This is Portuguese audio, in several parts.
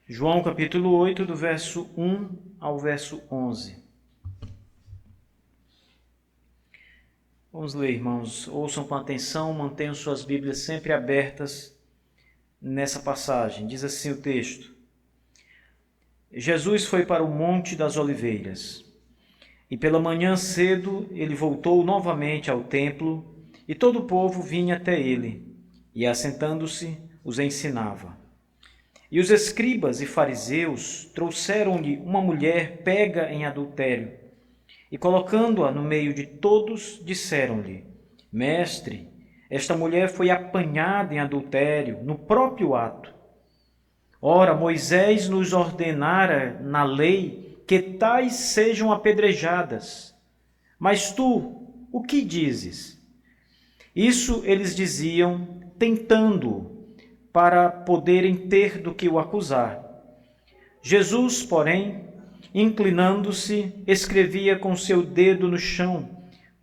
João capítulo 8, do verso 1 ao verso 11. Vamos ler, irmãos. Ouçam com atenção, mantenham suas Bíblias sempre abertas nessa passagem. Diz assim o texto: Jesus foi para o Monte das Oliveiras, e pela manhã cedo ele voltou novamente ao templo, e todo o povo vinha até ele, e assentando-se, os ensinava. E os escribas e fariseus trouxeram-lhe uma mulher pega em adultério, e colocando-a no meio de todos, disseram-lhe: Mestre, esta mulher foi apanhada em adultério, no próprio ato. Ora, Moisés nos ordenara na lei que tais sejam apedrejadas. Mas tu, o que dizes? Isso eles diziam, tentando-o, para poderem ter do que o acusar. Jesus, porém, inclinando-se, escrevia com seu dedo no chão,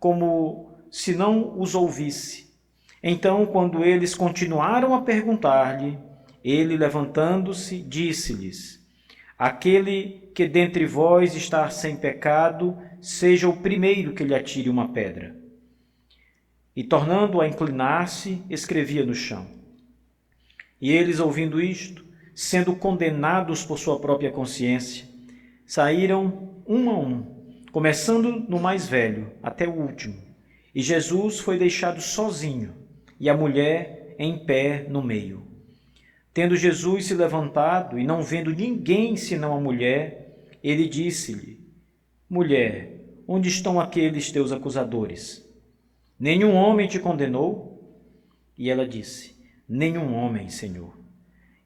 como se não os ouvisse. Então, quando eles continuaram a perguntar-lhe, ele, levantando-se, disse-lhes: Aquele que dentre vós está sem pecado, seja o primeiro que lhe atire uma pedra. E, tornando a inclinar-se, escrevia no chão. E eles, ouvindo isto, sendo condenados por sua própria consciência, saíram um a um, começando no mais velho até o último. E Jesus foi deixado sozinho, e a mulher em pé no meio. Tendo Jesus se levantado, e não vendo ninguém senão a mulher, ele disse-lhe: Mulher, onde estão aqueles teus acusadores? Nenhum homem te condenou? E ela disse: Nenhum homem, Senhor.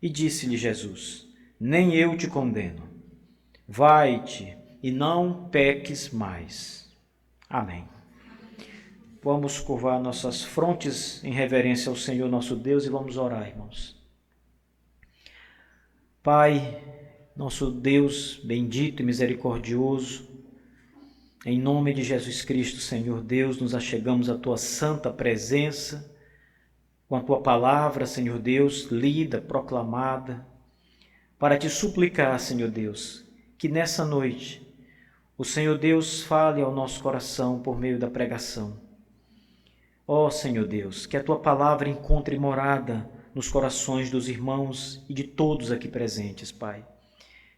E disse-lhe Jesus: Nem eu te condeno. Vai-te e não peques mais. Amém. Vamos curvar nossas frontes em reverência ao Senhor nosso Deus e vamos orar, irmãos. Pai, nosso Deus bendito e misericordioso, em nome de Jesus Cristo, Senhor Deus, nos achegamos à tua santa presença, com a tua palavra, Senhor Deus, lida, proclamada, para te suplicar, Senhor Deus, que nessa noite o Senhor Deus fale ao nosso coração por meio da pregação. Ó Senhor Deus, que a tua palavra encontre morada nos corações dos irmãos e de todos aqui presentes, Pai.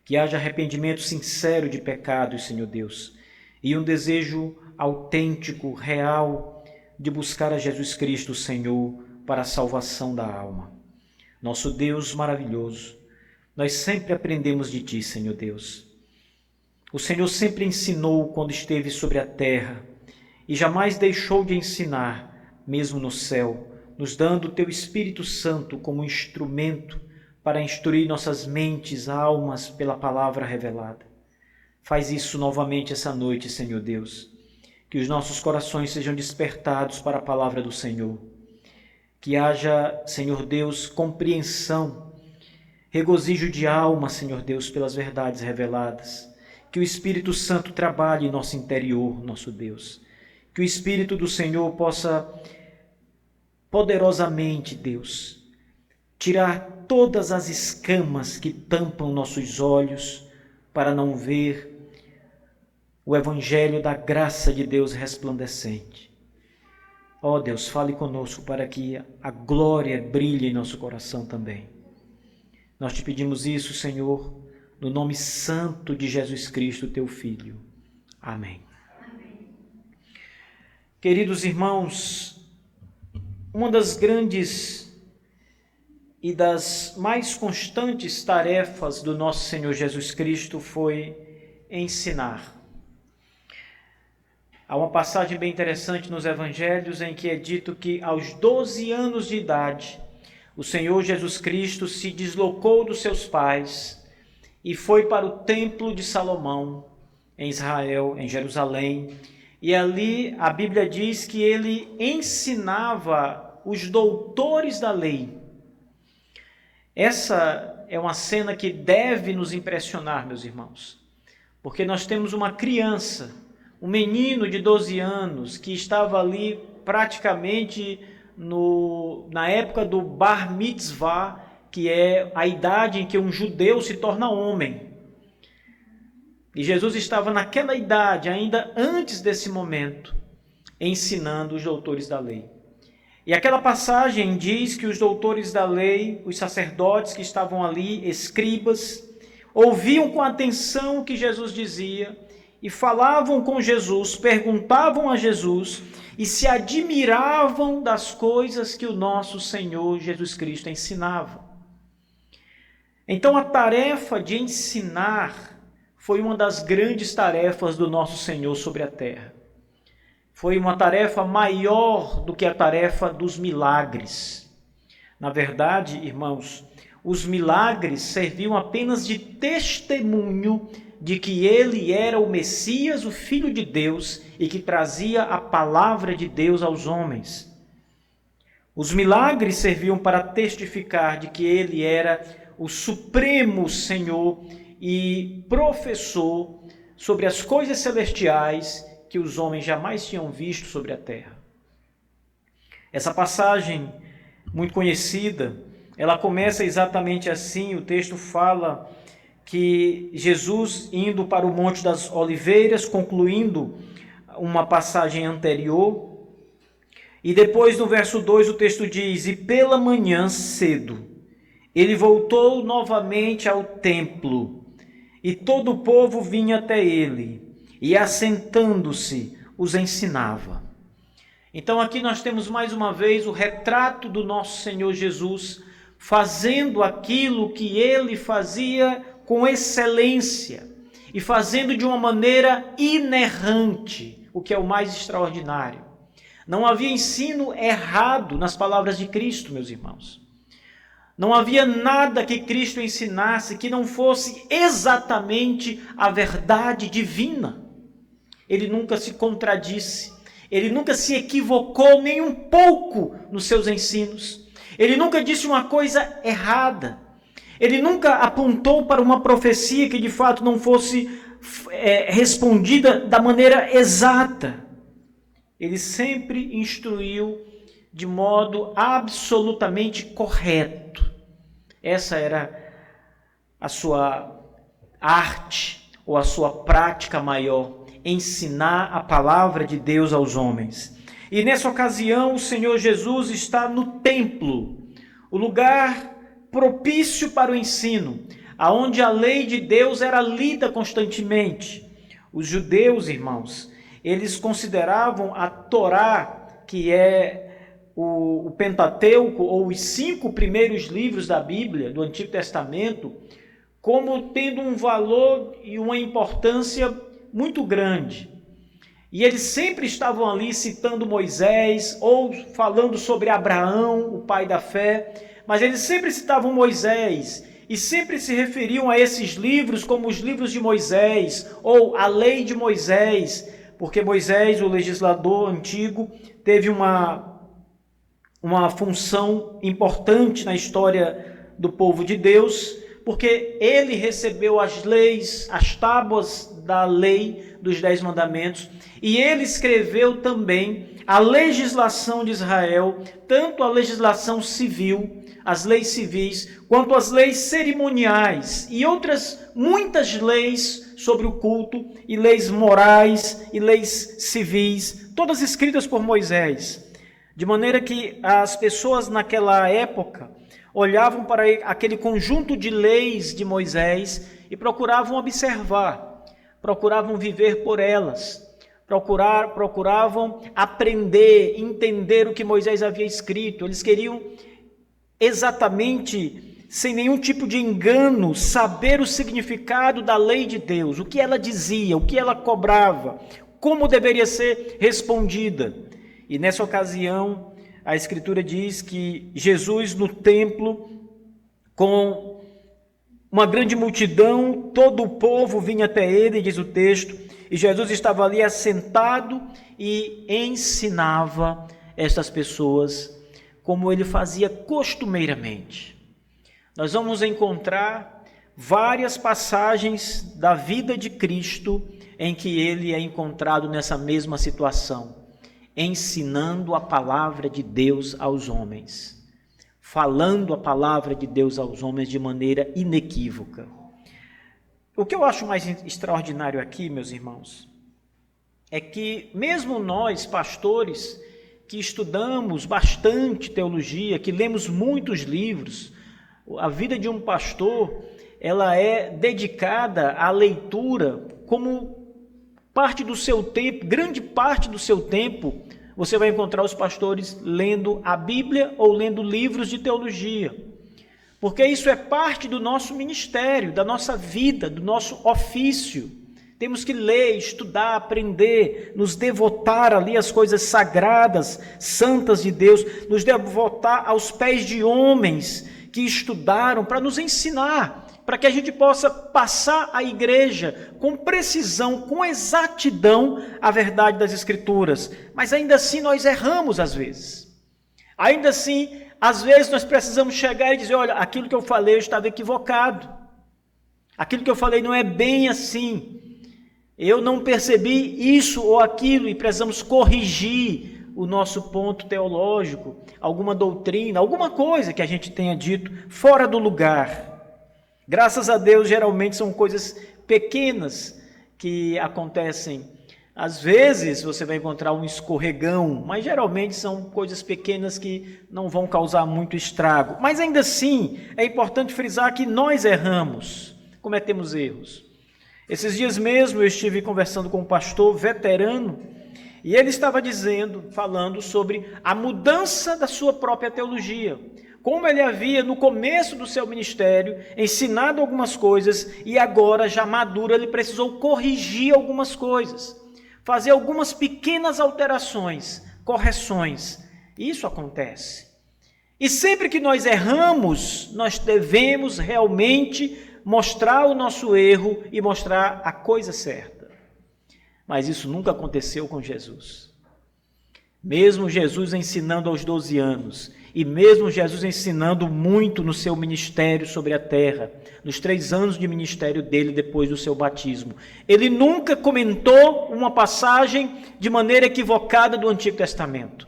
Que haja arrependimento sincero de pecados, Senhor Deus, e um desejo autêntico, real, de buscar a Jesus Cristo, Senhor, para a salvação da alma. Nosso Deus maravilhoso, nós sempre aprendemos de Ti, Senhor Deus. O Senhor sempre ensinou quando esteve sobre a terra e jamais deixou de ensinar, mesmo no céu, nos dando o Teu Espírito Santo como instrumento para instruir nossas mentes, almas pela palavra revelada. Faz isso novamente essa noite, Senhor Deus, que os nossos corações sejam despertados para a palavra do Senhor. Que haja, Senhor Deus, compreensão, regozijo de alma, Senhor Deus, pelas verdades reveladas. Que o Espírito Santo trabalhe em nosso interior, nosso Deus. Que o Espírito do Senhor possa poderosamente, Deus, tirar todas as escamas que tampam nossos olhos para não ver o Evangelho da graça de Deus resplandecente. Ó Deus, fale conosco para que a glória brilhe em nosso coração também. Nós te pedimos isso, Senhor, no nome santo de Jesus Cristo, teu Filho. Amém. Amém. Queridos irmãos, uma das grandes e das mais constantes tarefas do nosso Senhor Jesus Cristo foi ensinar. Há uma passagem bem interessante nos Evangelhos em que é dito que aos 12 anos de idade, o Senhor Jesus Cristo se deslocou dos seus pais e foi para o Templo de Salomão, em Israel, em Jerusalém. E ali a Bíblia diz que ele ensinava os doutores da lei. Essa é uma cena que deve nos impressionar, meus irmãos, porque nós temos uma criança, um menino de 12 anos que estava ali praticamente na época do Bar Mitzvah, que é a idade em que um judeu se torna homem. E Jesus estava naquela idade, ainda antes desse momento, ensinando os doutores da lei. E aquela passagem diz que os doutores da lei, os sacerdotes que estavam ali, escribas, ouviam com atenção o que Jesus dizia e falavam com Jesus, perguntavam a Jesus e se admiravam das coisas que o nosso Senhor Jesus Cristo ensinava. Então a tarefa de ensinar foi uma das grandes tarefas do nosso Senhor sobre a terra. Foi uma tarefa maior do que a tarefa dos milagres. Na verdade, irmãos, os milagres serviam apenas de testemunho de que ele era o Messias, o Filho de Deus, e que trazia a palavra de Deus aos homens. Os milagres serviam para testificar de que ele era o supremo Senhor e professor sobre as coisas celestiais que os homens jamais tinham visto sobre a terra. Essa passagem muito conhecida, ela começa exatamente assim. O texto fala que Jesus, indo para o Monte das Oliveiras, concluindo uma passagem anterior, e depois no verso 2 o texto diz: e pela manhã cedo ele voltou novamente ao templo, e todo o povo vinha até ele, e assentando-se os ensinava. Então aqui nós temos mais uma vez o retrato do nosso Senhor Jesus, fazendo aquilo que ele fazia com excelência e fazendo de uma maneira inerrante, o que é o mais extraordinário. Não havia ensino errado nas palavras de Cristo, meus irmãos. Não havia nada que Cristo ensinasse que não fosse exatamente a verdade divina. Ele nunca se contradisse, ele nunca se equivocou nem um pouco nos seus ensinos. Ele nunca disse uma coisa errada. Ele nunca apontou para uma profecia que de fato não fosse respondida da maneira exata. Ele sempre instruiu de modo absolutamente correto. Essa era a sua arte ou a sua prática maior, ensinar a palavra de Deus aos homens. E nessa ocasião o Senhor Jesus está no templo, o lugar propício para o ensino, aonde a lei de Deus era lida constantemente. Os judeus, irmãos, eles consideravam a Torá, que é o Pentateuco, ou os 5 primeiros livros da Bíblia, do Antigo Testamento, como tendo um valor e uma importância muito grande. E eles sempre estavam ali citando Moisés, ou falando sobre Abraão, o pai da fé, mas eles sempre citavam Moisés, e sempre se referiam a esses livros como os livros de Moisés, ou a lei de Moisés, porque Moisés, o legislador antigo, teve uma função importante na história do povo de Deus, porque ele recebeu as leis, as tábuas da lei dos 10 mandamentos, e ele escreveu também a legislação de Israel, tanto a legislação civil, as leis civis, quanto as leis cerimoniais e outras muitas leis sobre o culto, e leis morais e leis civis, todas escritas por Moisés. De maneira que as pessoas naquela época olhavam para aquele conjunto de leis de Moisés e procuravam observar, procuravam viver por elas, procuravam aprender, entender o que Moisés havia escrito. Eles queriam exatamente, sem nenhum tipo de engano, saber o significado da lei de Deus, o que ela dizia, o que ela cobrava, como deveria ser respondida. E nessa ocasião, a Escritura diz que Jesus no templo, com uma grande multidão, todo o povo vinha até ele, diz o texto, e Jesus estava ali assentado e ensinava estas pessoas como ele fazia costumeiramente. Nós vamos encontrar várias passagens da vida de Cristo em que ele é encontrado nessa mesma situação, ensinando a palavra de Deus aos homens, falando a palavra de Deus aos homens de maneira inequívoca. O que eu acho mais extraordinário aqui, meus irmãos, é que mesmo nós, pastores, que estudamos bastante teologia, que lemos muitos livros, a vida de um pastor, ela é dedicada à leitura como parte do seu tempo, grande parte do seu tempo, você vai encontrar os pastores lendo a Bíblia ou lendo livros de teologia, porque isso é parte do nosso ministério, da nossa vida, do nosso ofício. Temos que ler, estudar, aprender, nos devotar ali às coisas sagradas, santas de Deus, nos devotar aos pés de homens que estudaram para nos ensinar, para que a gente possa passar à igreja com precisão, com exatidão, a verdade das Escrituras. Mas ainda assim nós erramos às vezes. Ainda assim, às vezes nós precisamos chegar e dizer, olha, aquilo que eu falei eu estava equivocado. Aquilo que eu falei não é bem assim. Eu não percebi isso ou aquilo e precisamos corrigir o nosso ponto teológico, alguma doutrina, alguma coisa que a gente tenha dito fora do lugar. Graças a Deus, geralmente são coisas pequenas que acontecem. Às vezes você vai encontrar um escorregão, mas geralmente são coisas pequenas que não vão causar muito estrago. Mas ainda assim, é importante frisar que nós erramos, cometemos erros. Esses dias mesmo eu estive conversando com um pastor veterano e ele estava falando sobre a mudança da sua própria teologia. Como ele havia, no começo do seu ministério, ensinado algumas coisas e agora, já maduro, ele precisou corrigir algumas coisas, fazer algumas pequenas alterações, correções. Isso acontece. E sempre que nós erramos, nós devemos realmente mostrar o nosso erro e mostrar a coisa certa. Mas isso nunca aconteceu com Jesus. Mesmo Jesus ensinando aos 12 anos, e mesmo Jesus ensinando muito no seu ministério sobre a terra, nos 3 anos de ministério dele depois do seu batismo, ele nunca comentou uma passagem de maneira equivocada do Antigo Testamento.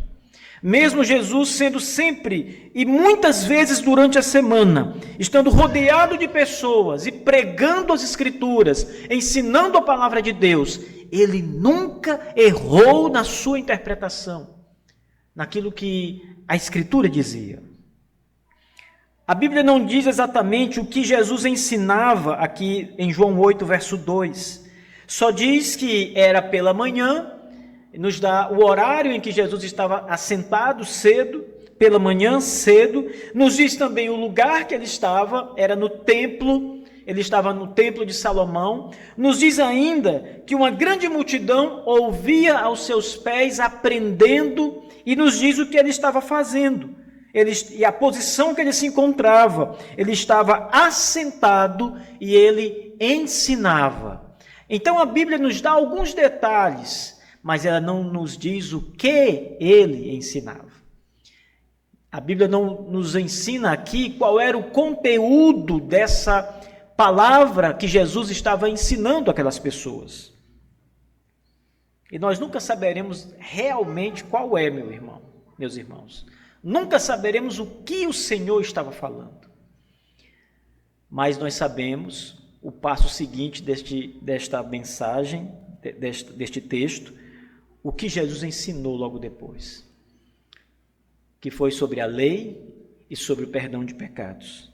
Mesmo Jesus sendo sempre e muitas vezes durante a semana, estando rodeado de pessoas e pregando as Escrituras, ensinando a palavra de Deus, ele nunca errou na sua interpretação, naquilo que a Escritura dizia. A Bíblia não diz exatamente o que Jesus ensinava aqui em João 8, verso 2. Só diz que era pela manhã, nos dá o horário em que Jesus estava assentado cedo, pela manhã cedo. Nos diz também o lugar que ele estava, era no templo, ele estava no templo de Salomão. Nos diz ainda que uma grande multidão ouvia aos seus pés aprendendo, e nos diz o que ele estava fazendo, e a posição que ele se encontrava. Ele estava assentado e ele ensinava. Então a Bíblia nos dá alguns detalhes, mas ela não nos diz o que ele ensinava. A Bíblia não nos ensina aqui qual era o conteúdo dessa palavra que Jesus estava ensinando aquelas pessoas. E nós nunca saberemos realmente qual é, meus irmãos. Nunca saberemos o que o Senhor estava falando. Mas nós sabemos o passo seguinte desta mensagem, deste texto, o que Jesus ensinou logo depois, que foi sobre a lei e sobre o perdão de pecados.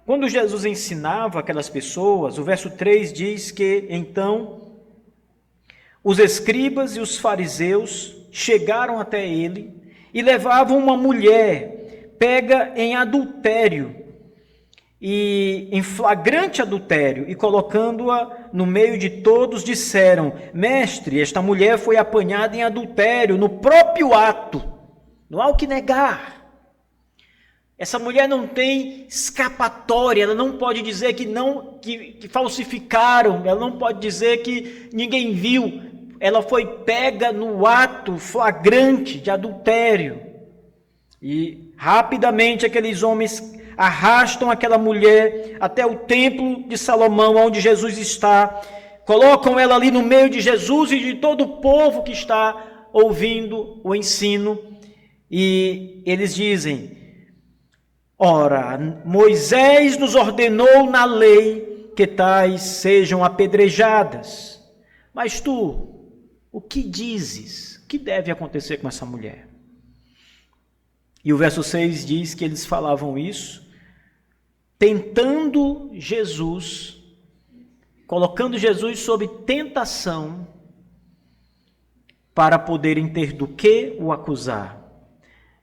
Quando Jesus ensinava aquelas pessoas, o verso 3 diz que, então, os escribas e os fariseus chegaram até ele e levavam uma mulher pega em adultério, e em flagrante adultério, e colocando-a no meio de todos, disseram: Mestre, esta mulher foi apanhada em adultério, no próprio ato, não há o que negar. Essa mulher não tem escapatória, ela não pode dizer que falsificaram, ela não pode dizer que ninguém viu. Ela foi pega no ato flagrante de adultério. E rapidamente aqueles homens arrastam aquela mulher até o templo de Salomão, onde Jesus está, colocam ela ali no meio de Jesus e de todo o povo que está ouvindo o ensino, e eles dizem: Ora, Moisés nos ordenou na lei que tais sejam apedrejadas. Mas tu, o que dizes? O que deve acontecer com essa mulher? E o verso 6 diz que eles falavam isso, tentando Jesus, colocando Jesus sob tentação, para poderem ter do que o acusar.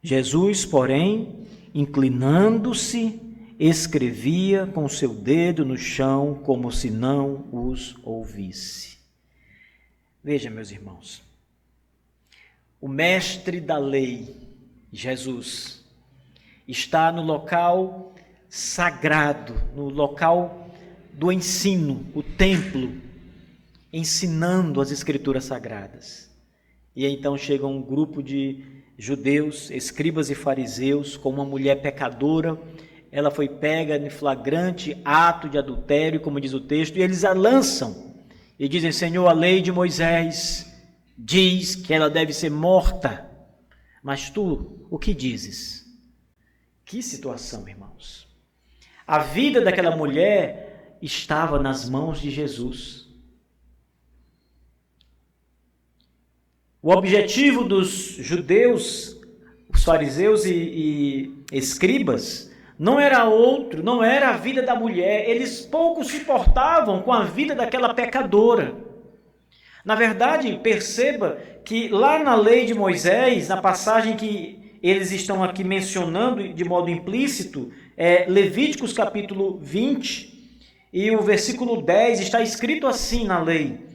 Jesus, porém, inclinando-se, escrevia com seu dedo no chão, como se não os ouvisse. Veja, meus irmãos, o mestre da lei, Jesus, está no local sagrado, no local do ensino, o templo, ensinando as escrituras sagradas. E então chega um grupo de judeus, escribas e fariseus, com uma mulher pecadora. Ela foi pega em flagrante ato de adultério, como diz o texto, e eles a lançam e dizem: Senhor, a lei de Moisés diz que ela deve ser morta, mas tu, o que dizes? Que situação, irmãos! A vida daquela mulher estava nas mãos de Jesus. O objetivo dos judeus, os fariseus e escribas, não era outro, não era a vida da mulher. Eles pouco se importavam com a vida daquela pecadora. Na verdade, perceba que lá na lei de Moisés, na passagem que eles estão aqui mencionando de modo implícito, Levíticos capítulo 20, e o versículo 10, está escrito assim na lei: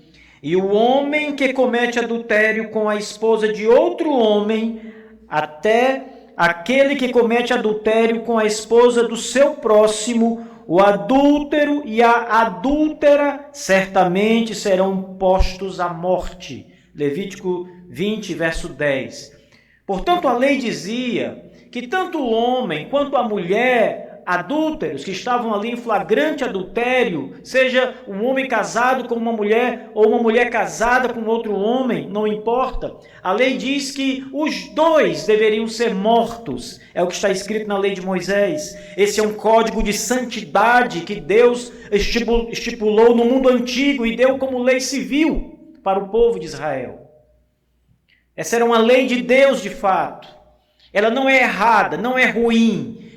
e o homem que comete adultério com a esposa de outro homem, até aquele que comete adultério com a esposa do seu próximo, o adúltero e a adúltera certamente serão postos à morte. Levítico 20, verso 10. Portanto, a lei dizia que tanto o homem quanto a mulher adúlteros que estavam ali em flagrante adultério, seja um homem casado com uma mulher ou uma mulher casada com outro homem, não importa. A lei diz que os dois deveriam ser mortos. É o que está escrito na lei de Moisés. Esse é um código de santidade que Deus estipulou no mundo antigo e deu como lei civil para o povo de Israel. Essa era uma lei de Deus de fato. Ela não é errada, não é ruim.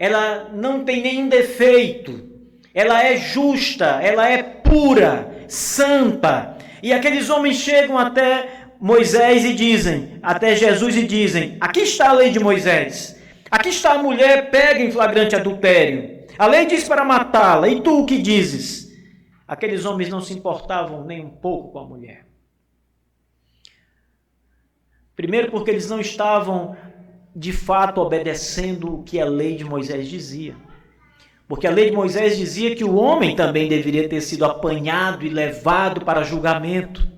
Ela não tem nenhum defeito, ela é justa, ela é pura, santa. E aqueles homens chegam até Moisés e dizem, até Jesus e dizem: aqui está a lei de Moisés, aqui está a mulher pega em flagrante adultério, a lei diz para matá-la, e tu o que dizes? Aqueles homens não se importavam nem um pouco com a mulher. Primeiro porque eles não estavam de fato obedecendo o que a lei de Moisés dizia. Porque a lei de Moisés dizia que o homem também deveria ter sido apanhado e levado para julgamento.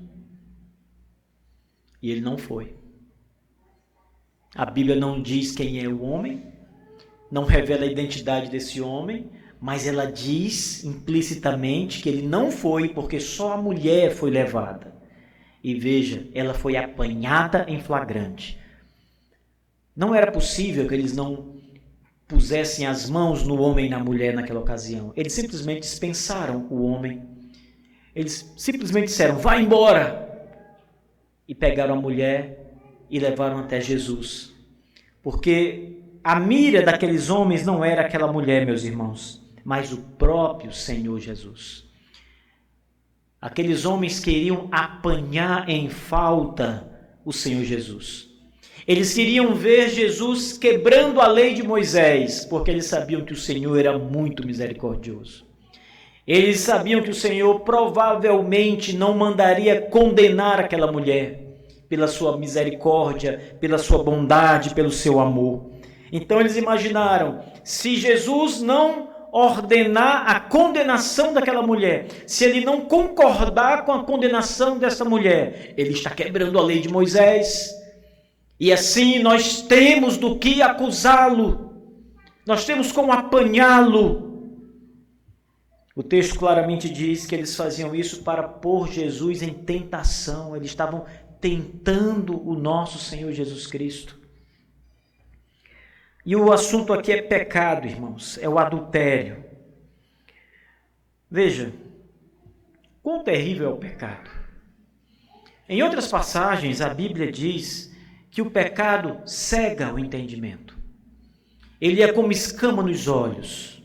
E ele não foi. A Bíblia não diz quem é o homem, não revela a identidade desse homem, mas ela diz implicitamente que ele não foi porque só a mulher foi levada. E veja, ela foi apanhada em flagrante. Não era possível que eles não pusessem as mãos no homem e na mulher naquela ocasião. Eles simplesmente dispensaram o homem. Eles simplesmente disseram: vá embora. E pegaram a mulher e levaram até Jesus. Porque a mira daqueles homens não era aquela mulher, meus irmãos, mas o próprio Senhor Jesus. Aqueles homens queriam apanhar em falta o Senhor Jesus. Eles queriam ver Jesus quebrando a lei de Moisés, porque eles sabiam que o Senhor era muito misericordioso. Eles sabiam que o Senhor provavelmente não mandaria condenar aquela mulher pela sua misericórdia, pela sua bondade, pelo seu amor. Então eles imaginaram, se Jesus não ordenar a condenação daquela mulher, se ele não concordar com a condenação dessa mulher, ele está quebrando a lei de Moisés. E assim nós temos do que acusá-lo, nós temos como apanhá-lo. O texto claramente diz que eles faziam isso para pôr Jesus em tentação, eles estavam tentando o nosso Senhor Jesus Cristo. E o assunto aqui é pecado, irmãos, é o adultério. Veja, quão terrível é o pecado. Em outras passagens, a Bíblia diz que o pecado cega o entendimento. Ele é como escama nos olhos.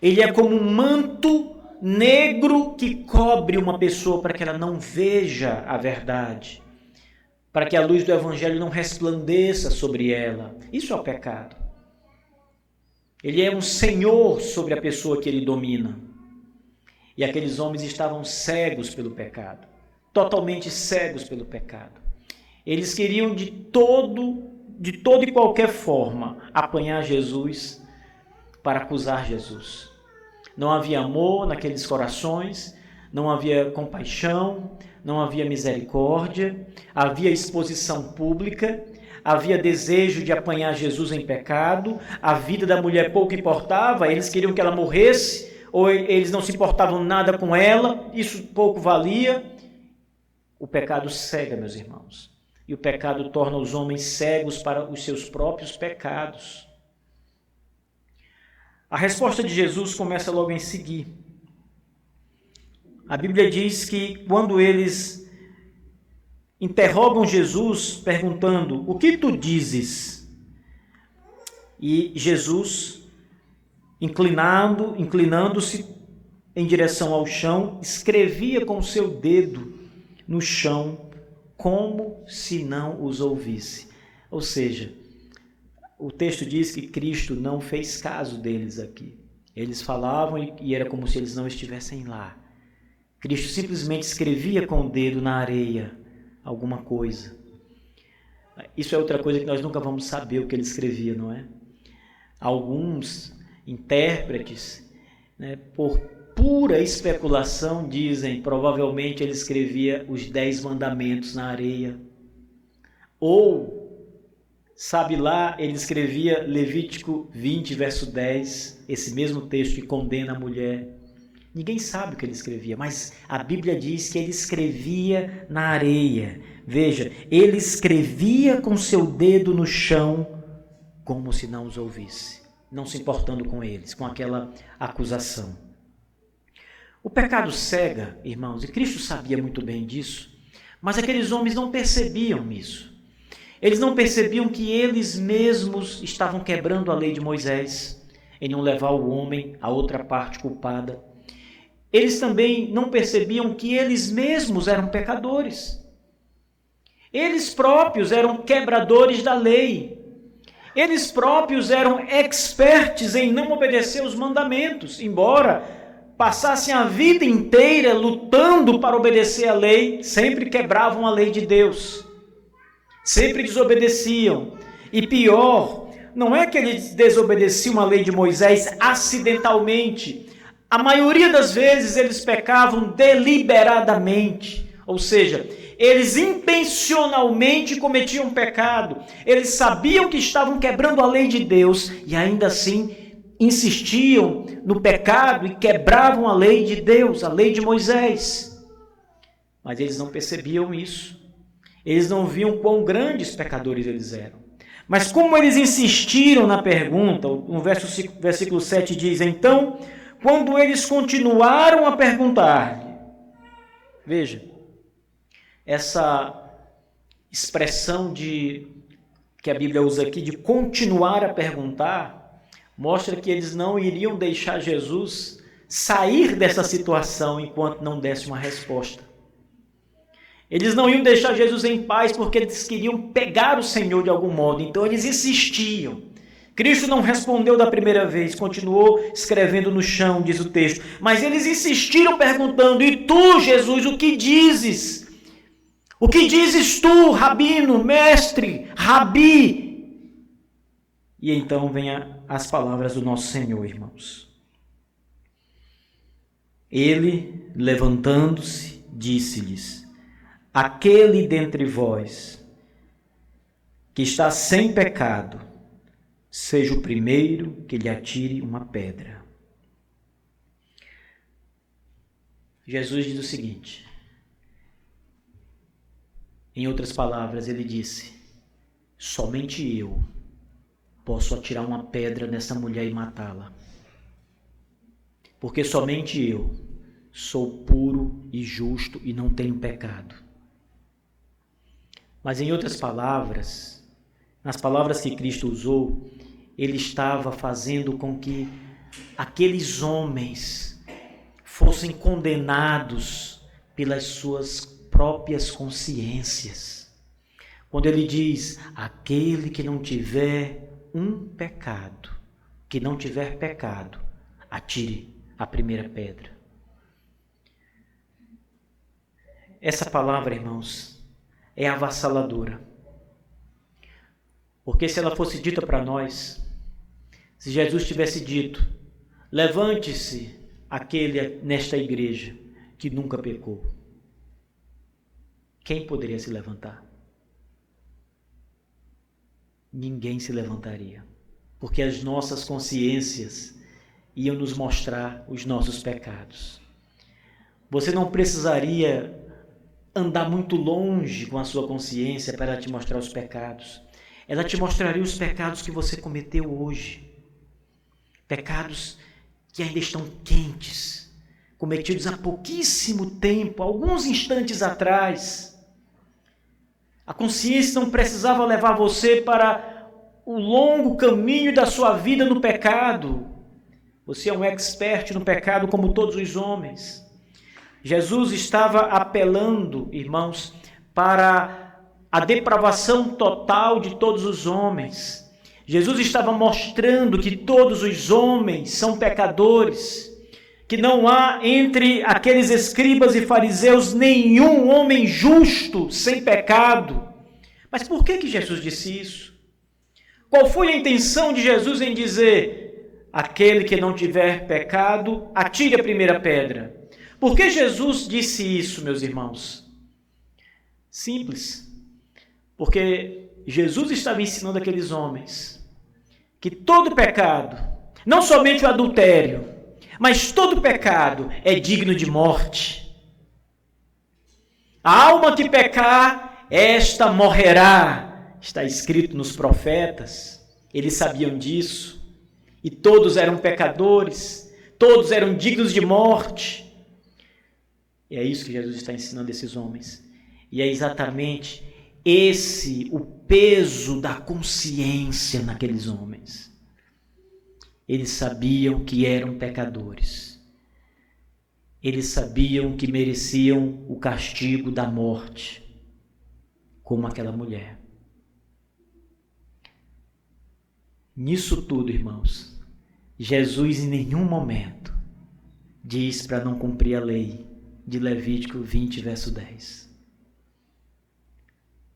Ele é como um manto negro que cobre uma pessoa para que ela não veja a verdade, para que a luz do Evangelho não resplandeça sobre ela. Isso é o pecado. Ele é um senhor sobre a pessoa que ele domina. E aqueles homens estavam cegos pelo pecado, totalmente cegos pelo pecado. Eles queriam de toda e qualquer forma apanhar Jesus para acusar Jesus. Não havia amor naqueles corações, não havia compaixão, não havia misericórdia, havia exposição pública, havia desejo de apanhar Jesus em pecado, a vida da mulher pouco importava, eles queriam que ela morresse, ou eles não se importavam nada com ela, isso pouco valia. O pecado cega, meus irmãos, e o pecado torna os homens cegos para os seus próprios pecados. A resposta de Jesus começa logo em seguir. A Bíblia diz que quando eles interrogam Jesus, perguntando: o que tu dizes? E Jesus, inclinando-se em direção ao chão, escrevia com o seu dedo no chão, como se não os ouvisse. Ou seja, o texto diz que Cristo não fez caso deles aqui. Eles falavam e era como se eles não estivessem lá. Cristo simplesmente escrevia com o dedo na areia alguma coisa. Isso é outra coisa que nós nunca vamos saber o que ele escrevia, não é? Alguns intérpretes, por pura especulação, dizem provavelmente ele escrevia os 10 mandamentos na areia. Ou, sabe lá, ele escrevia Levítico 20, verso 10, esse mesmo texto que condena a mulher. Ninguém sabe o que ele escrevia, mas a Bíblia diz que ele escrevia na areia. Veja, ele escrevia com seu dedo no chão, como se não os ouvisse, não se importando com eles, com aquela acusação. O pecado cega, irmãos, e Cristo sabia muito bem disso, mas aqueles homens não percebiam isso. Eles não percebiam que eles mesmos estavam quebrando a lei de Moisés, em não levar o homem à outra parte culpada. Eles também não percebiam que eles mesmos eram pecadores. Eles próprios eram quebradores da lei. Eles próprios eram expertos em não obedecer os mandamentos, embora passassem a vida inteira lutando para obedecer a lei, sempre quebravam a lei de Deus, sempre desobedeciam. E pior, não é que eles desobedeciam a lei de Moisés acidentalmente. A maioria das vezes eles pecavam deliberadamente, ou seja, eles intencionalmente cometiam pecado. Eles sabiam que estavam quebrando a lei de Deus e ainda assim insistiam no pecado e quebravam a lei de Deus, a lei de Moisés. Mas eles não percebiam isso. Eles não viam quão grandes pecadores eles eram. Mas como eles insistiram na pergunta, no versículo 7 diz: então, quando eles continuaram a perguntar-lhe, veja, essa expressão que a Bíblia usa aqui de continuar a perguntar, mostra que eles não iriam deixar Jesus sair dessa situação enquanto não desse uma resposta. Eles não iam deixar Jesus em paz porque eles queriam pegar o Senhor de algum modo, então eles insistiam. Cristo não respondeu da primeira vez, continuou escrevendo no chão, diz o texto, mas eles insistiram perguntando: e tu, Jesus, o que dizes? O que dizes tu, rabino, mestre, rabi? E então vem as palavras do nosso Senhor, irmãos. Ele, levantando-se, disse-lhes: aquele dentre vós que está sem pecado, seja o primeiro que lhe atire uma pedra. Jesus diz o seguinte, em outras palavras, ele disse: somente eu posso atirar uma pedra nessa mulher e matá-la. Porque somente eu sou puro e justo e não tenho pecado. Mas em outras palavras, nas palavras que Cristo usou, ele estava fazendo com que aqueles homens fossem condenados pelas suas próprias consciências. Quando ele diz, aquele que não tiver um pecado, que não tiver pecado, atire a primeira pedra. Essa palavra, irmãos, é avassaladora. Porque se ela fosse dita para nós, se Jesus tivesse dito, levante-se aquele nesta igreja que nunca pecou, quem poderia se levantar? Ninguém se levantaria, porque as nossas consciências iam nos mostrar os nossos pecados. Você não precisaria andar muito longe com a sua consciência para ela te mostrar os pecados. Ela te mostraria os pecados que você cometeu hoje. Pecados que ainda estão quentes, cometidos há pouquíssimo tempo, alguns instantes atrás. A consciência não precisava levar você para o longo caminho da sua vida no pecado. Você é um expert no pecado como todos os homens. Jesus estava apelando, irmãos, para a depravação total de todos os homens. Jesus estava mostrando que todos os homens são pecadores, que não há entre aqueles escribas e fariseus nenhum homem justo sem pecado. Mas por que Jesus disse isso? Qual foi a intenção de Jesus em dizer, aquele que não tiver pecado, atire a primeira pedra? Por que Jesus disse isso, meus irmãos? Simples. Porque Jesus estava ensinando aqueles homens que todo pecado, não somente o adultério, mas todo pecado é digno de morte. A alma que pecar, esta morrerá. Está escrito nos profetas. Eles sabiam disso. E todos eram pecadores, todos eram dignos de morte. E é isso que Jesus está ensinando esses homens. E é exatamente esse o peso da consciência naqueles homens. Eles sabiam que eram pecadores. Eles sabiam que mereciam o castigo da morte, como aquela mulher. Nisso tudo, irmãos, Jesus em nenhum momento diz para não cumprir a lei de Levítico 20, verso 10.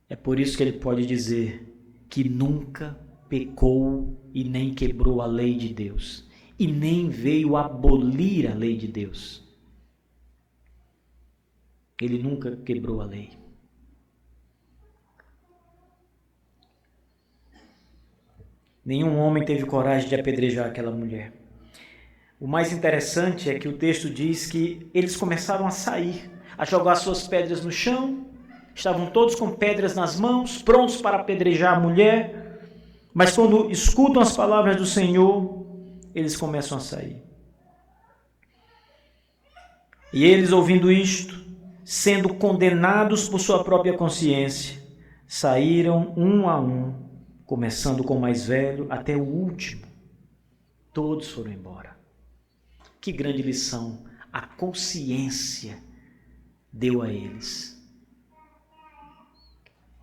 É por isso que ele pode dizer que nunca pecou e nem quebrou a lei de Deus, e nem veio abolir a lei de Deus. Ele nunca quebrou a lei. Nenhum homem teve coragem de apedrejar aquela mulher. O mais interessante é que o texto diz que eles começaram a sair, a jogar suas pedras no chão, estavam todos com pedras nas mãos, prontos para apedrejar a mulher, mas quando escutam as palavras do Senhor, eles começam a sair. E eles, ouvindo isto, sendo condenados por sua própria consciência, saíram um a um, começando com o mais velho até o último. Todos foram embora. Que grande lição a consciência deu a eles.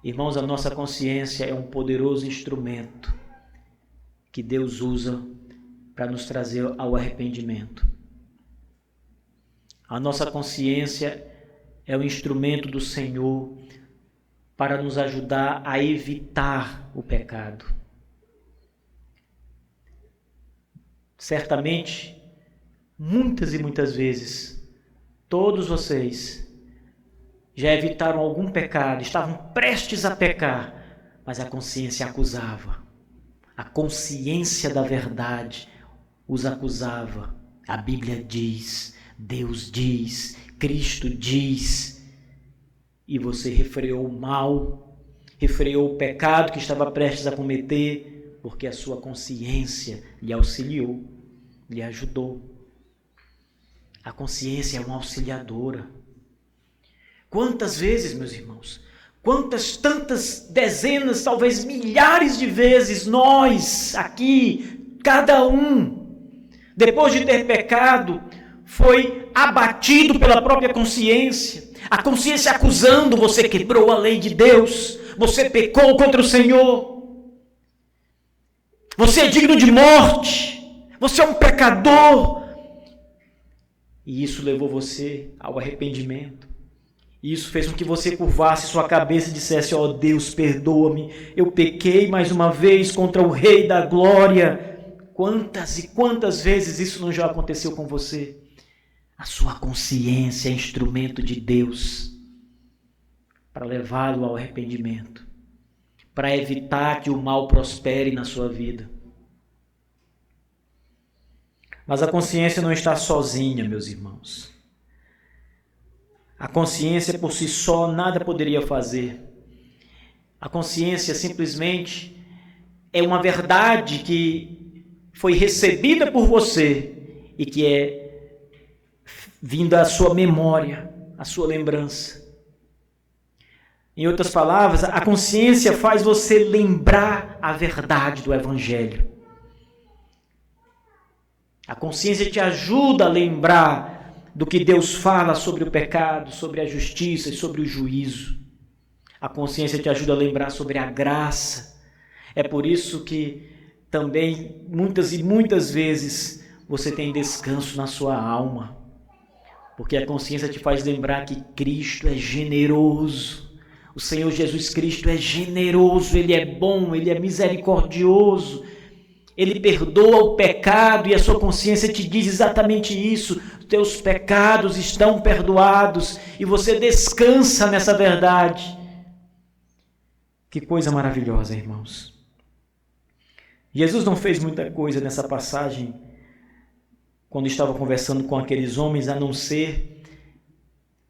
Irmãos, a nossa consciência é um poderoso instrumento que Deus usa para nos trazer ao arrependimento. A nossa consciência é o instrumento do Senhor para nos ajudar a evitar o pecado. Certamente, muitas e muitas vezes, todos vocês já evitaram algum pecado, estavam prestes a pecar, mas a consciência acusava. A consciência da verdade os acusava. A Bíblia diz, Deus diz, Cristo diz. E você refreou o mal, refreou o pecado que estava prestes a cometer, porque a sua consciência lhe auxiliou, lhe ajudou. A consciência é uma auxiliadora. Quantas vezes, meus irmãos, tantas dezenas, talvez milhares de vezes, nós aqui, cada um, depois de ter pecado, foi abatido pela própria consciência, a consciência acusando: você quebrou a lei de Deus, você pecou contra o Senhor, você é digno de morte, você é um pecador. E isso levou você ao arrependimento. Isso fez com que você curvasse sua cabeça e dissesse: ó Deus, perdoa-me, eu pequei mais uma vez contra o Rei da Glória. Quantas e quantas vezes isso não já aconteceu com você? A sua consciência é instrumento de Deus para levá-lo ao arrependimento, para evitar que o mal prospere na sua vida. Mas a consciência não está sozinha, meus irmãos. A consciência por si só nada poderia fazer. A consciência simplesmente é uma verdade que foi recebida por você e que é vinda à sua memória, à sua lembrança. Em outras palavras, a consciência faz você lembrar a verdade do Evangelho. A consciência te ajuda a lembrar do que Deus fala sobre o pecado, sobre a justiça e sobre o juízo. A consciência te ajuda a lembrar sobre a graça. É por isso que também muitas e muitas vezes você tem descanso na sua alma, porque a consciência te faz lembrar que Cristo é generoso. O Senhor Jesus Cristo é generoso, Ele é bom, Ele é misericordioso. Ele perdoa o pecado e a sua consciência te diz exatamente isso. Teus pecados estão perdoados e você descansa nessa verdade. Que coisa maravilhosa, irmãos. Jesus não fez muita coisa nessa passagem quando estava conversando com aqueles homens, a não ser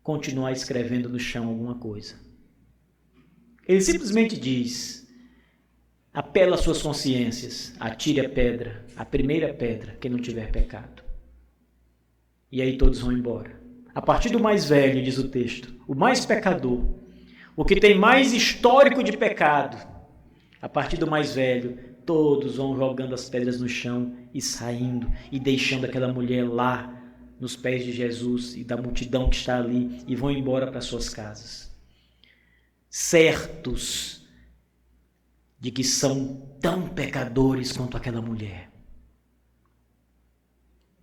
continuar escrevendo no chão alguma coisa. Ele simplesmente diz: apela às suas consciências, atire a pedra, a primeira pedra, quem não tiver pecado. E aí todos vão embora. A partir do mais velho, diz o texto, o mais pecador, o que tem mais histórico de pecado, a partir do mais velho, todos vão jogando as pedras no chão e saindo, e deixando aquela mulher lá, nos pés de Jesus e da multidão que está ali, e vão embora para suas casas. Certos de que são tão pecadores quanto aquela mulher,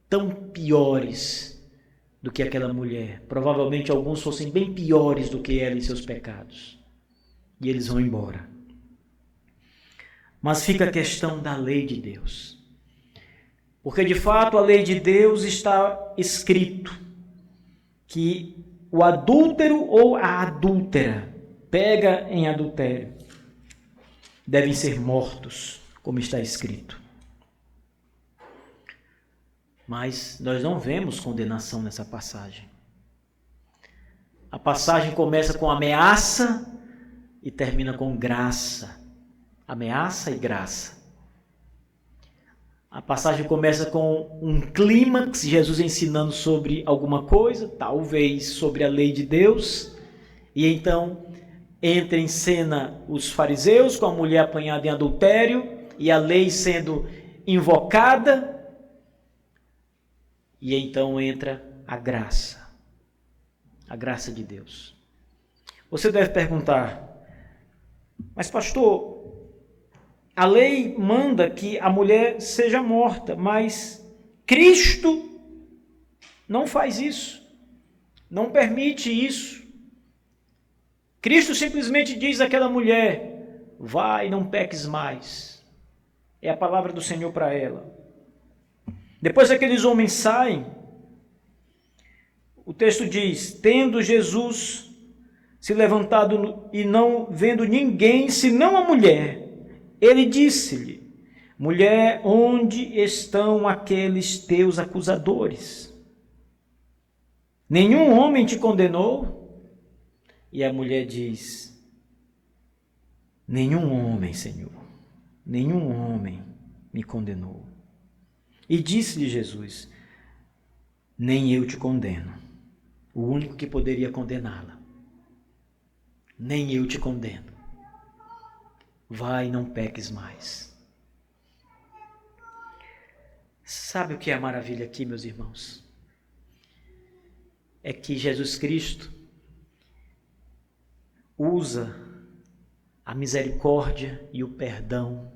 tão piores do que aquela mulher. Provavelmente alguns fossem bem piores do que ela em seus pecados. E eles vão embora. Mas fica a questão da lei de Deus. Porque de fato a lei de Deus está escrito que o adúltero ou a adúltera pega em adultério devem ser mortos, como está escrito. Mas nós não vemos condenação nessa passagem. A passagem começa com ameaça e termina com graça. Ameaça e graça. A passagem começa com um clímax, Jesus ensinando sobre alguma coisa, talvez sobre a lei de Deus, e então entra em cena os fariseus com a mulher apanhada em adultério e a lei sendo invocada. E então entra a graça de Deus. Você deve perguntar: mas pastor, a lei manda que a mulher seja morta, mas Cristo não faz isso, não permite isso. Cristo simplesmente diz àquela mulher: vai, não peques mais. É a palavra do Senhor para ela. Depois aqueles homens saem, o texto diz: tendo Jesus se levantado e não vendo ninguém senão a mulher, ele disse-lhe: mulher, onde estão aqueles teus acusadores? Nenhum homem te condenou? E a mulher diz: nenhum homem, Senhor. nenhum homem me condenou. E disse-lhe Jesus: nem eu te condeno. O único que poderia condená-la. Nem eu te condeno. Vai, não peques mais. Sabe o que é a maravilha aqui, meus irmãos? É que Jesus Cristo usa a misericórdia e o perdão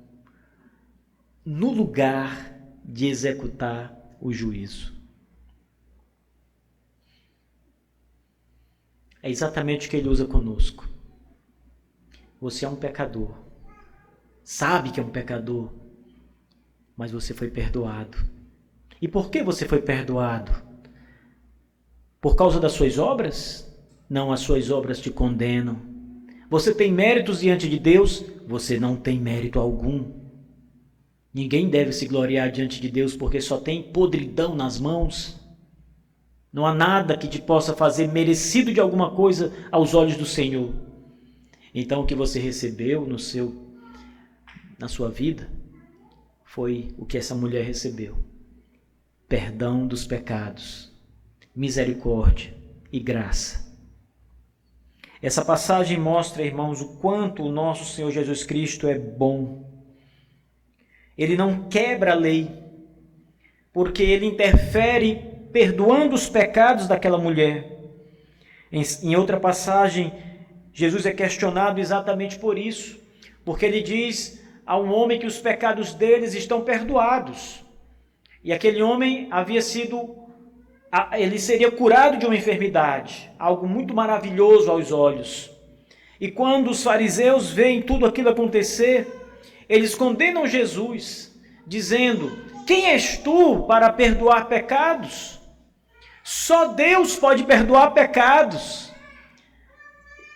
no lugar de executar o juízo. É exatamente o que ele usa conosco. Você é um pecador. Sabe que é um pecador, mas você foi perdoado. E por que você foi perdoado? Por causa das suas obras? Não, as suas obras te condenam. Você tem méritos diante de Deus? Você não tem mérito algum. Ninguém deve se gloriar diante de Deus porque só tem podridão nas mãos. Não há nada que te possa fazer merecido de alguma coisa aos olhos do Senhor. Então o que você recebeu na sua vida foi o que essa mulher recebeu: perdão dos pecados, misericórdia e graça. Essa passagem mostra, irmãos, o quanto o nosso Senhor Jesus Cristo é bom. Ele não quebra a lei, porque ele interfere perdoando os pecados daquela mulher. Em outra passagem, Jesus é questionado exatamente por isso, porque ele diz a um homem que os pecados deles estão perdoados. E aquele homem ele seria curado de uma enfermidade, algo muito maravilhoso aos olhos. E quando os fariseus veem tudo aquilo acontecer, eles condenam Jesus, dizendo: quem és tu para perdoar pecados? Só Deus pode perdoar pecados.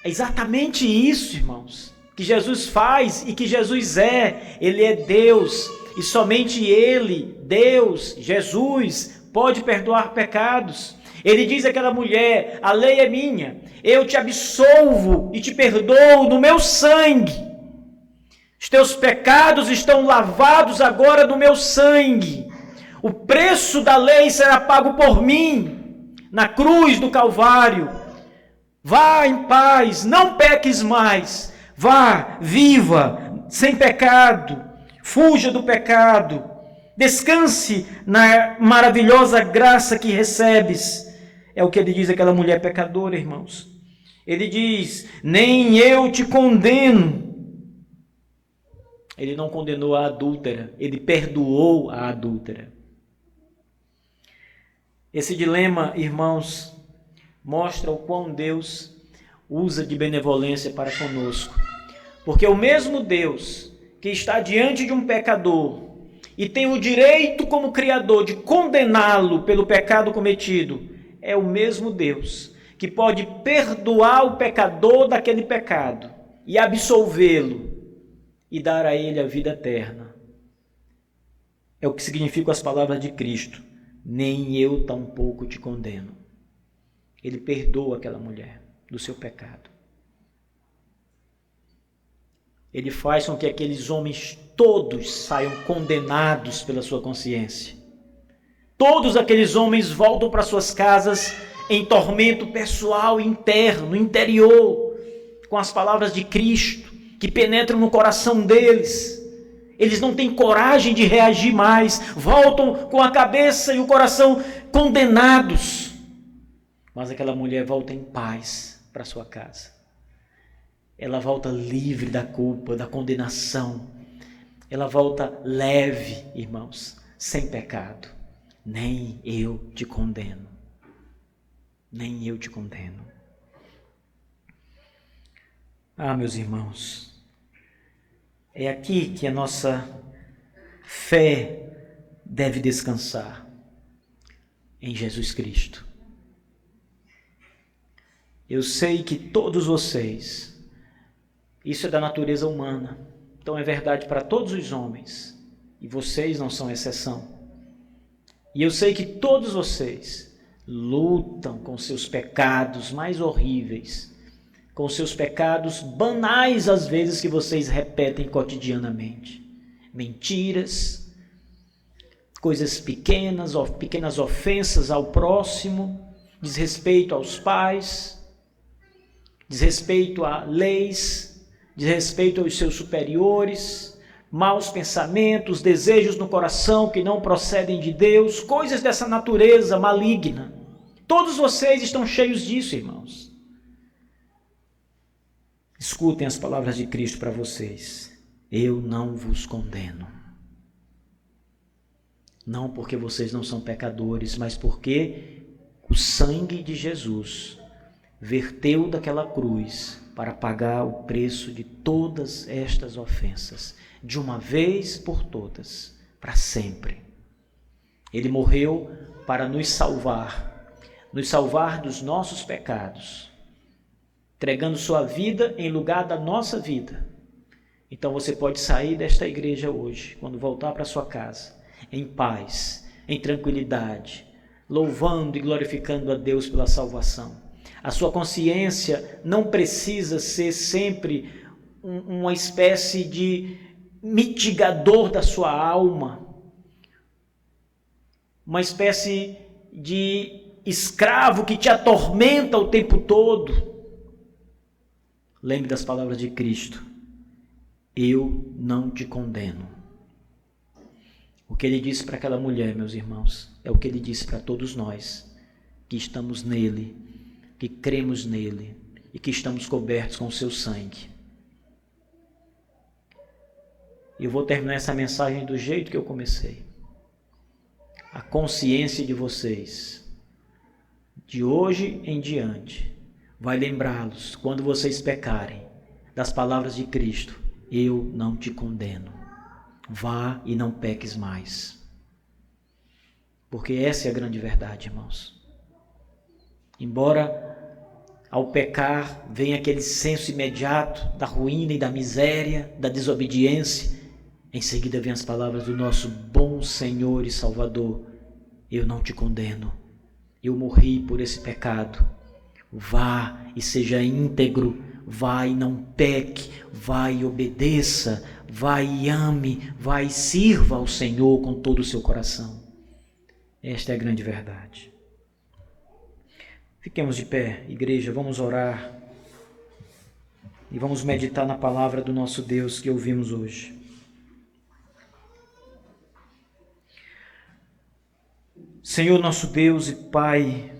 É exatamente isso, irmãos, que Jesus faz e que Jesus é. Ele é Deus e somente Ele, Deus, Jesus, pode perdoar pecados. Ele diz àquela mulher: a lei é minha, eu te absolvo e te perdoo no meu sangue. Os teus pecados estão lavados agora no meu sangue. O preço da lei será pago por mim na cruz do Calvário. Vá em paz, não peques mais. Vá, viva, sem pecado. Fuja do pecado. Descanse na maravilhosa graça que recebes. É o que ele diz àquela mulher pecadora, irmãos. Ele diz: nem eu te condeno. Ele não condenou a adúltera, ele perdoou a adúltera. Esse dilema, irmãos, mostra o quão Deus usa de benevolência para conosco. Porque o mesmo Deus que está diante de um pecador e tem o direito como Criador de condená-lo pelo pecado cometido, é o mesmo Deus que pode perdoar o pecador daquele pecado e absolvê-lo e dar a ele a vida eterna. É o que significam as palavras de Cristo: nem eu tampouco te condeno. Ele perdoa aquela mulher do seu pecado. Ele faz com que aqueles homens todos saiam condenados pela sua consciência. Todos aqueles homens voltam para suas casas em tormento pessoal, interno, interior, com as palavras de Cristo que penetram no coração deles. Eles não têm coragem de reagir mais, voltam com a cabeça e o coração condenados. Mas aquela mulher volta em paz para sua casa. Ela volta livre da culpa, da condenação. Ela volta leve, irmãos, sem pecado. Nem eu te condeno. Nem eu te condeno. Ah, meus irmãos, é aqui que a nossa fé deve descansar, em Jesus Cristo. Eu sei que todos vocês, isso é da natureza humana, então é verdade para todos os homens, e vocês não são exceção. E eu sei que todos vocês lutam com seus pecados mais horríveis, com seus pecados banais às vezes que vocês repetem cotidianamente. mentiras, coisas pequenas ofensas ao próximo, desrespeito aos pais, desrespeito a leis, desrespeito aos seus superiores, maus pensamentos, desejos no coração que não procedem de Deus, coisas dessa natureza maligna. Todos vocês estão cheios disso, irmãos. Escutem as palavras de Cristo para vocês. Eu não vos condeno. Não porque vocês não são pecadores, mas porque o sangue de Jesus verteu daquela cruz para pagar o preço de todas estas ofensas, de uma vez por todas, para sempre. Ele morreu para nos salvar dos nossos pecados, entregando sua vida em lugar da nossa vida. Então você pode sair desta igreja hoje, quando voltar para sua casa, em paz, em tranquilidade, louvando e glorificando a Deus pela salvação. A sua consciência não precisa ser sempre uma espécie de mitigador da sua alma, uma espécie de escravo que te atormenta o tempo todo. Lembre das palavras de Cristo. Eu não te condeno. O que ele disse para aquela mulher, meus irmãos, é o que ele disse para todos nós, que estamos nele, que cremos nele e que estamos cobertos com o seu sangue. Eu vou terminar essa mensagem do jeito que eu comecei. A consciência de vocês, de hoje em diante, vai lembrá-los, quando vocês pecarem, das palavras de Cristo: eu não te condeno. Vá e não peques mais. Porque essa é a grande verdade, irmãos. Embora ao pecar venha aquele senso imediato da ruína e da miséria, da desobediência, em seguida vem as palavras do nosso bom Senhor e Salvador: eu não te condeno. Eu morri por esse pecado. Vá e seja íntegro. Vá e não peque. Vá e obedeça. Vá e ame. Vá e sirva ao Senhor com todo o seu coração. Esta é a grande verdade. Fiquemos de pé, igreja, vamos orar e vamos meditar na palavra do nosso Deus que ouvimos hoje. Senhor nosso Deus e Pai,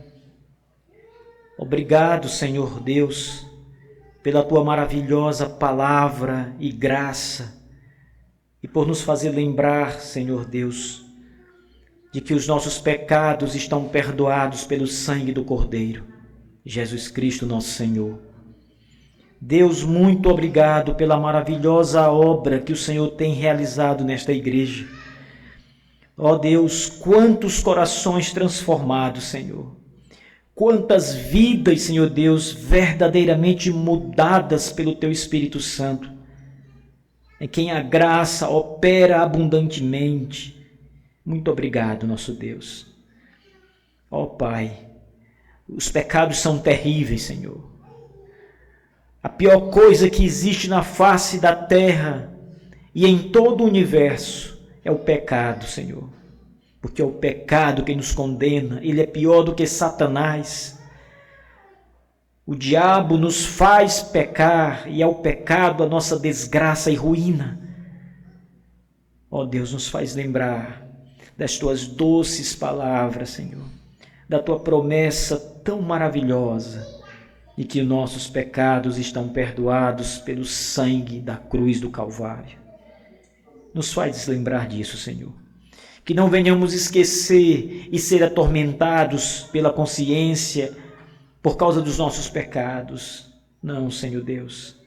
obrigado, Senhor Deus, pela Tua maravilhosa palavra e graça e por nos fazer lembrar, Senhor Deus, de que os nossos pecados estão perdoados pelo sangue do Cordeiro, Jesus Cristo nosso Senhor. Deus, muito obrigado pela maravilhosa obra que o Senhor tem realizado nesta igreja. Ó Deus, quantos corações transformados, Senhor. Quantas vidas, Senhor Deus, verdadeiramente mudadas pelo Teu Espírito Santo, em quem a graça opera abundantemente. Muito obrigado, nosso Deus. Ó Pai, os pecados são terríveis, Senhor. A pior coisa que existe na face da terra e em todo o universo é o pecado, Senhor. Porque é o pecado que nos condena, ele é pior do que Satanás. O diabo nos faz pecar e é o pecado a nossa desgraça e ruína. Ó Deus, nos faz lembrar das Tuas doces palavras, Senhor, da Tua promessa tão maravilhosa de que nossos pecados estão perdoados pelo sangue da cruz do Calvário. Nos faz lembrar disso, Senhor. Que não venhamos esquecer e ser atormentados pela consciência por causa dos nossos pecados. Não, Senhor Deus.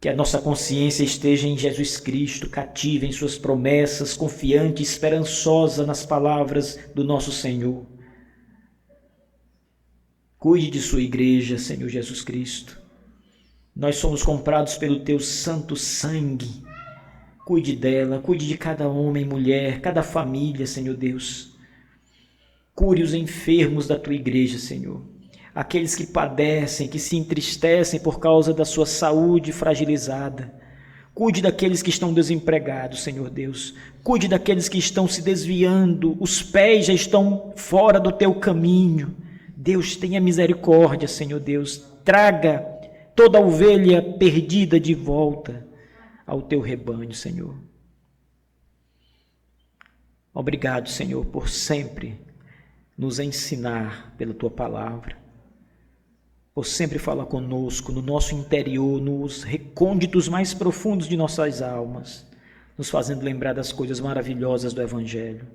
Que a nossa consciência esteja em Jesus Cristo, cativa em Suas promessas, confiante e esperançosa nas palavras do nosso Senhor. Cuide de Sua igreja, Senhor Jesus Cristo. Nós somos comprados pelo Teu santo sangue. Cuide dela, cuide de cada homem e mulher, cada família, Senhor Deus. Cure os enfermos da Tua igreja, Senhor. Aqueles que padecem, que se entristecem por causa da sua saúde fragilizada. Cuide daqueles que estão desempregados, Senhor Deus. Cuide daqueles que estão se desviando, os pés já estão fora do teu caminho. Deus, tenha misericórdia, Senhor Deus. Traga toda a ovelha perdida de volta ao teu rebanho, Senhor. Obrigado, Senhor, por sempre nos ensinar pela tua palavra, por sempre falar conosco no nosso interior, nos recônditos mais profundos de nossas almas, nos fazendo lembrar das coisas maravilhosas do Evangelho.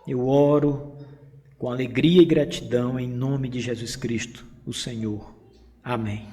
Eu oro com alegria e gratidão em nome de Jesus Cristo, o Senhor. Amém.